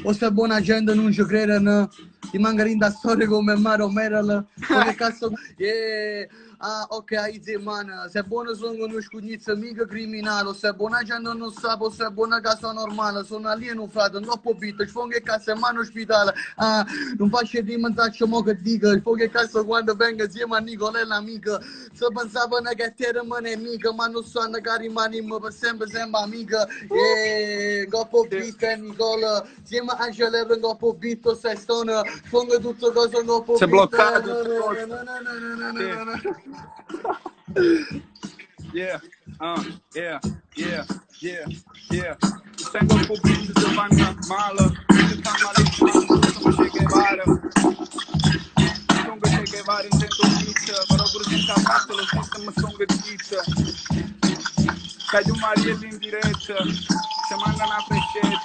o sta buona gente non ci credono, ti magari in da storia come Maro Meral, come cazzo, ah, ok, easy man, se buono sono uno scugnizzo mica criminale, se buona gente non sa, se è buona casa normale, sono alieno frate, non ho bitto, ci che cazzo è mano ospitale, ah, non faccio di manzaccio mo che dico, ci che cazzo quando vengo insieme a Nicola e l'amica, se pensavano che te rimane amica, ma non sanno che rimaniamo per sempre amica, goppo bitto e Nicola, insieme a Angela e goppo bitto, se sono, pongo tutto cosa goppo bitto, bloccato, yeah, yeah, yeah, yeah, yeah. Tengo pubblici se vanno male, se sta malissimo, sono Che Guevara. Sono Che Guevara, intendo pizza, però pure senza pizza, lo sistema sono che pizza. Caglio Marielli in diretta, ci mandano a frescetta.